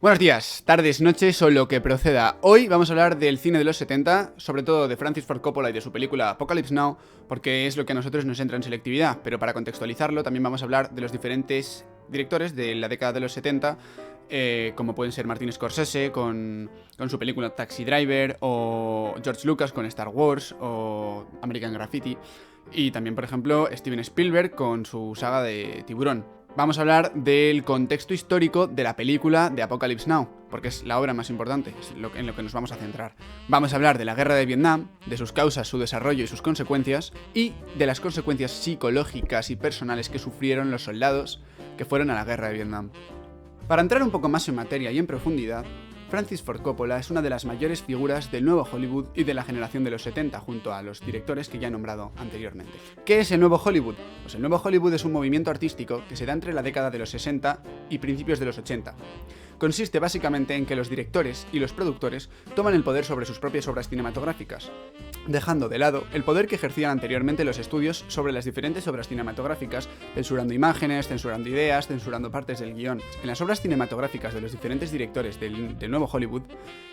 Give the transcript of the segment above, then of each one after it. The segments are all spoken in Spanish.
Buenos días, tardes, noches o lo que proceda. Hoy vamos a hablar del cine de los 70, sobre todo de Francis Ford Coppola y de su película Apocalypse Now, porque es lo que a nosotros nos entra en selectividad, pero para contextualizarlo también vamos a hablar de los diferentes directores de la década de los 70, como pueden ser Martin Scorsese con su película Taxi Driver, o George Lucas con Star Wars, o American Graffiti, y también, por ejemplo, Steven Spielberg con su saga de Tiburón. Vamos a hablar del contexto histórico de la película de Apocalypse Now, porque es la obra más importante, es en lo que nos vamos a centrar. Vamos a hablar de la guerra de Vietnam, de sus causas, su desarrollo y sus consecuencias, y de las consecuencias psicológicas y personales que sufrieron los soldados que fueron a la guerra de Vietnam. Para entrar un poco más en materia y en profundidad, Francis Ford Coppola es una de las mayores figuras del nuevo Hollywood y de la generación de los 70, junto a los directores que ya he nombrado anteriormente. ¿Qué es el nuevo Hollywood? Pues el nuevo Hollywood es un movimiento artístico que se da entre la década de los 60 y principios de los 80. Consiste básicamente en que los directores y los productores toman el poder sobre sus propias obras cinematográficas, dejando de lado el poder que ejercían anteriormente los estudios sobre las diferentes obras cinematográficas, censurando imágenes, censurando ideas, censurando partes del guión. En las obras cinematográficas de los diferentes directores del nuevo Hollywood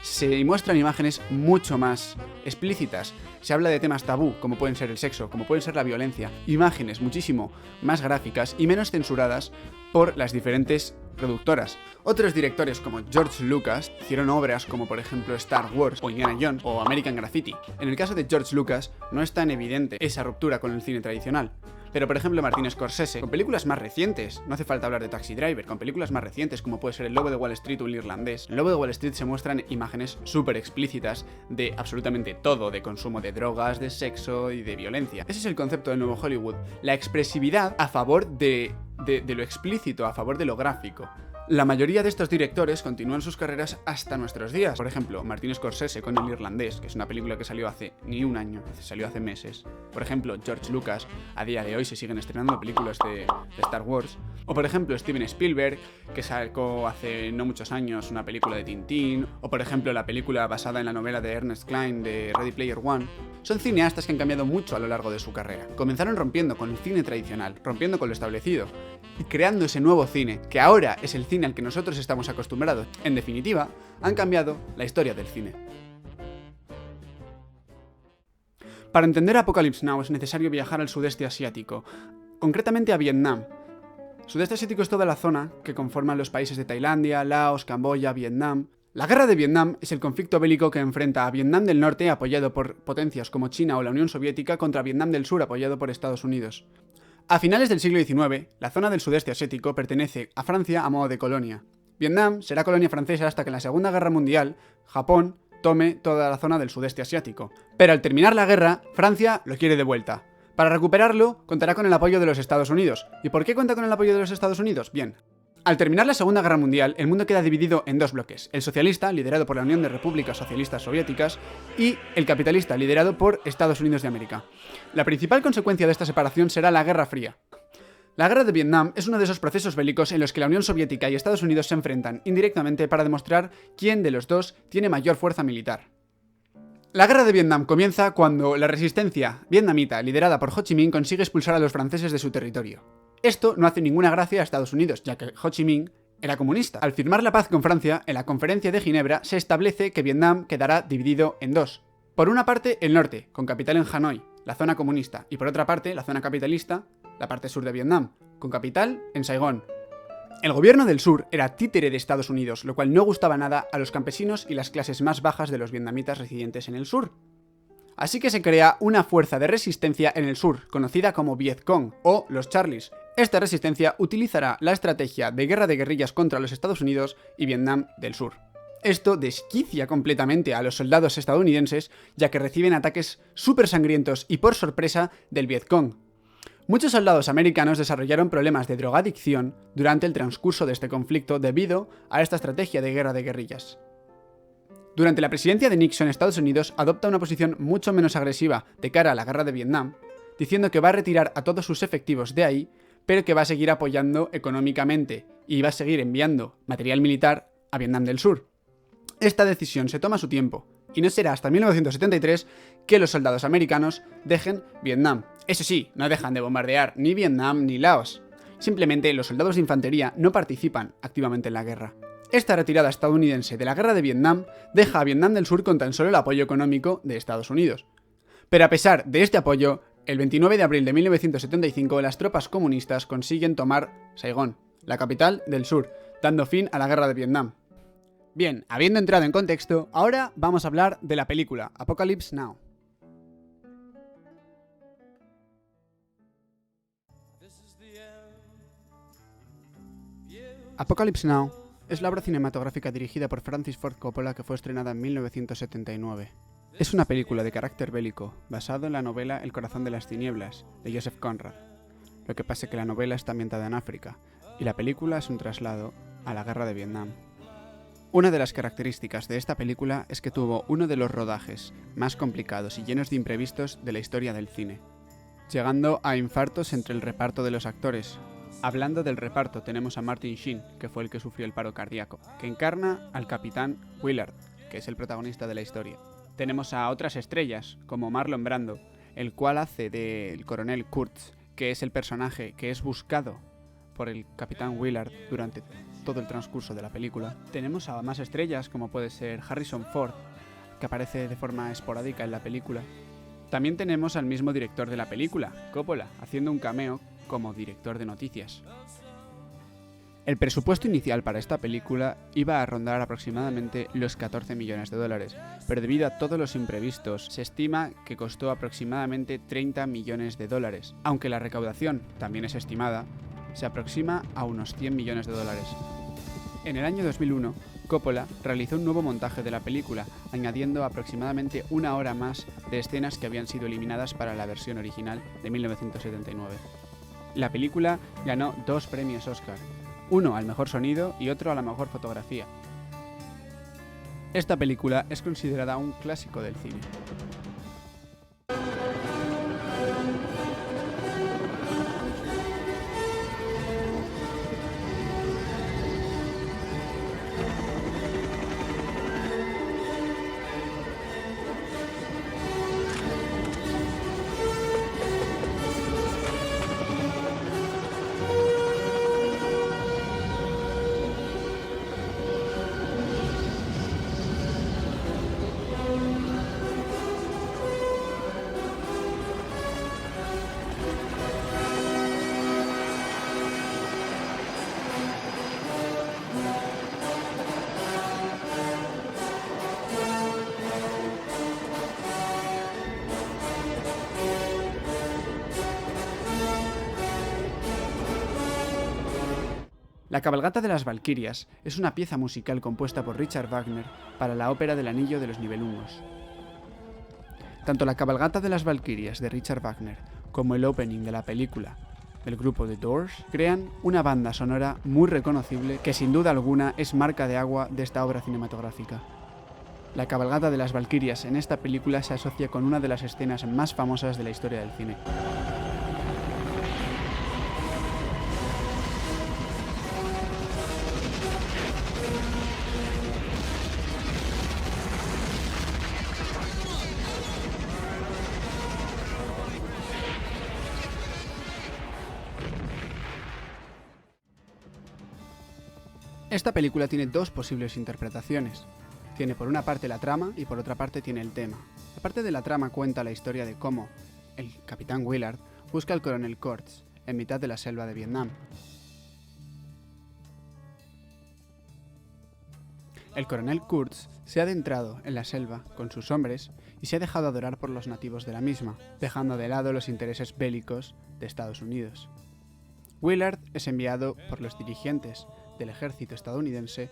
se muestran imágenes mucho más explícitas. Se habla de temas tabú, como pueden ser el sexo, como pueden ser la violencia, imágenes muchísimo más gráficas y menos censuradas por las diferentes productoras. Otros directores como George Lucas hicieron obras como por ejemplo Star Wars o Indiana Jones o American Graffiti. En el caso de George Lucas no es tan evidente esa ruptura con el cine tradicional. Pero por ejemplo Martin Scorsese, con películas más recientes, no hace falta hablar de Taxi Driver, con películas más recientes como puede ser El Lobo de Wall Street o El Irlandés. En El Lobo de Wall Street se muestran imágenes súper explícitas de absolutamente todo, de consumo de drogas, de sexo y de violencia. Ese es el concepto del nuevo Hollywood, la expresividad a favor de lo explícito, a favor de lo gráfico. La mayoría de estos directores continúan sus carreras hasta nuestros días. Por ejemplo, Martin Scorsese con El Irlandés, que es una película que salió hace ni un año, salió hace meses. Por ejemplo, George Lucas, a día de hoy se siguen estrenando películas de Star Wars. O por ejemplo, Steven Spielberg, que sacó hace no muchos años una película de Tintín. O por ejemplo, la película basada en la novela de Ernest Cline de Ready Player One. Son cineastas que han cambiado mucho a lo largo de su carrera. Comenzaron rompiendo con el cine tradicional, rompiendo con lo establecido, y creando ese nuevo cine, que ahora es el cine al que nosotros estamos acostumbrados. En definitiva, han cambiado la historia del cine. Para entender Apocalypse Now es necesario viajar al sudeste asiático, concretamente a Vietnam. Sudeste asiático es toda la zona que conforman los países de Tailandia, Laos, Camboya, Vietnam. La guerra de Vietnam es el conflicto bélico que enfrenta a Vietnam del Norte, apoyado por potencias como China o la Unión Soviética, contra Vietnam del Sur, apoyado por Estados Unidos. A finales del siglo XIX, la zona del sudeste asiático pertenece a Francia a modo de colonia. Vietnam será colonia francesa hasta que en la Segunda Guerra Mundial, Japón tome toda la zona del sudeste asiático. Pero al terminar la guerra, Francia lo quiere de vuelta. Para recuperarlo, contará con el apoyo de los Estados Unidos. ¿Y por qué cuenta con el apoyo de los Estados Unidos? Bien. Al terminar la Segunda Guerra Mundial, el mundo queda dividido en dos bloques: el socialista, liderado por la Unión de Repúblicas Socialistas Soviéticas, y el capitalista, liderado por Estados Unidos de América. La principal consecuencia de esta separación será la Guerra Fría. La Guerra de Vietnam es uno de esos procesos bélicos en los que la Unión Soviética y Estados Unidos se enfrentan indirectamente para demostrar quién de los dos tiene mayor fuerza militar. La Guerra de Vietnam comienza cuando la resistencia vietnamita, liderada por Ho Chi Minh, consigue expulsar a los franceses de su territorio. Esto no hace ninguna gracia a Estados Unidos, ya que Ho Chi Minh era comunista. Al firmar la paz con Francia, en la Conferencia de Ginebra se establece que Vietnam quedará dividido en dos. Por una parte, el norte, con capital en Hanoi, la zona comunista, y por otra parte, la zona capitalista, la parte sur de Vietnam, con capital en Saigón. El gobierno del sur era títere de Estados Unidos, lo cual no gustaba nada a los campesinos y las clases más bajas de los vietnamitas residentes en el sur. Así que se crea una fuerza de resistencia en el sur, conocida como Vietcong o los Charlies. Esta resistencia utilizará la estrategia de guerra de guerrillas contra los Estados Unidos y Vietnam del Sur. Esto desquicia completamente a los soldados estadounidenses, ya que reciben ataques súper sangrientos y por sorpresa del Vietcong. Muchos soldados americanos desarrollaron problemas de drogadicción durante el transcurso de este conflicto debido a esta estrategia de guerra de guerrillas. Durante la presidencia de Nixon, Estados Unidos adopta una posición mucho menos agresiva de cara a la guerra de Vietnam, diciendo que va a retirar a todos sus efectivos de ahí, pero que va a seguir apoyando económicamente y va a seguir enviando material militar a Vietnam del Sur. Esta decisión se toma su tiempo, y no será hasta 1973 que los soldados americanos dejen Vietnam. Eso sí, no dejan de bombardear ni Vietnam ni Laos. Simplemente los soldados de infantería no participan activamente en la guerra. Esta retirada estadounidense de la guerra de Vietnam deja a Vietnam del Sur con tan solo el apoyo económico de Estados Unidos. Pero a pesar de este apoyo, el 29 de abril de 1975 las tropas comunistas consiguen tomar Saigón, la capital del sur, dando fin a la guerra de Vietnam. Bien, habiendo entrado en contexto, ahora vamos a hablar de la película Apocalypse Now. Apocalypse Now es la obra cinematográfica dirigida por Francis Ford Coppola que fue estrenada en 1979. Es una película de carácter bélico, basado en la novela El corazón de las tinieblas, de Joseph Conrad. Lo que pasa es que la novela está ambientada en África, y la película es un traslado a la guerra de Vietnam. Una de las características de esta película es que tuvo uno de los rodajes más complicados y llenos de imprevistos de la historia del cine, llegando a infartos entre el reparto de los actores. Hablando del reparto, tenemos a Martin Sheen, que fue el que sufrió el paro cardíaco, que encarna al capitán Willard, que es el protagonista de la historia. Tenemos a otras estrellas, como Marlon Brando, el cual hace del coronel Kurtz, que es el personaje que es buscado por el capitán Willard durante todo el transcurso de la película. Tenemos a más estrellas, como puede ser Harrison Ford, que aparece de forma esporádica en la película. También tenemos al mismo director de la película, Coppola, haciendo un cameo como director de noticias. El presupuesto inicial para esta película iba a rondar aproximadamente los 14 millones de dólares, pero debido a todos los imprevistos, se estima que costó aproximadamente 30 millones de dólares, aunque la recaudación también es estimada, se aproxima a unos 100 millones de dólares. En el año 2001, Coppola realizó un nuevo montaje de la película, añadiendo aproximadamente una hora más de escenas que habían sido eliminadas para la versión original de 1979. La película ganó 2 premios Oscar, uno al mejor sonido y otro a la mejor fotografía. Esta película es considerada un clásico del cine. La cabalgata de las Valquirias es una pieza musical compuesta por Richard Wagner para la ópera del Anillo de los Nibelungos. Tanto la cabalgata de las Valquirias de Richard Wagner como el opening de la película del grupo The Doors crean una banda sonora muy reconocible que sin duda alguna es marca de agua de esta obra cinematográfica. La cabalgata de las Valquirias en esta película se asocia con una de las escenas más famosas de la historia del cine. Esta película tiene 2 posibles interpretaciones. Tiene por una parte la trama y por otra parte tiene el tema. La parte de la trama cuenta la historia de cómo el capitán Willard busca al coronel Kurtz en mitad de la selva de Vietnam. El coronel Kurtz se ha adentrado en la selva con sus hombres y se ha dejado adorar por los nativos de la misma, dejando de lado los intereses bélicos de Estados Unidos. Willard es enviado por los dirigentes del ejército estadounidense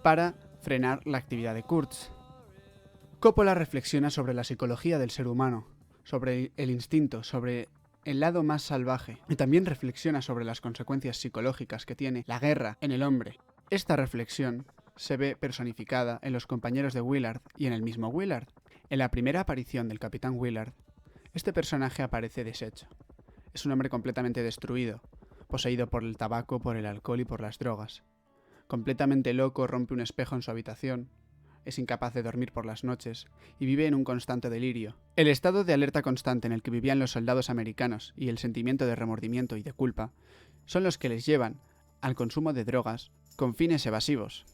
para frenar la actividad de Kurtz. Coppola reflexiona sobre la psicología del ser humano, sobre el instinto, sobre el lado más salvaje, y también reflexiona sobre las consecuencias psicológicas que tiene la guerra en el hombre. Esta reflexión se ve personificada en los compañeros de Willard y en el mismo Willard. En la primera aparición del capitán Willard, este personaje aparece deshecho. Es un hombre completamente destruido, poseído por el tabaco, por el alcohol y por las drogas. Completamente loco, rompe un espejo en su habitación, es incapaz de dormir por las noches y vive en un constante delirio. El estado de alerta constante en el que vivían los soldados americanos y el sentimiento de remordimiento y de culpa son los que les llevan al consumo de drogas con fines evasivos.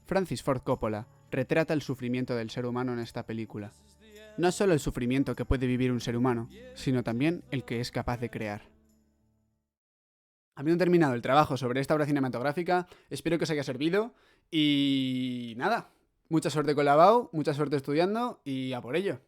Francis Ford Coppola retrata el sufrimiento del ser humano en esta película. No solo el sufrimiento que puede vivir un ser humano, sino también el que es capaz de crear. Habiendo terminado el trabajo sobre esta obra cinematográfica, espero que os haya servido y nada, mucha suerte con la BAU, mucha suerte estudiando y a por ello.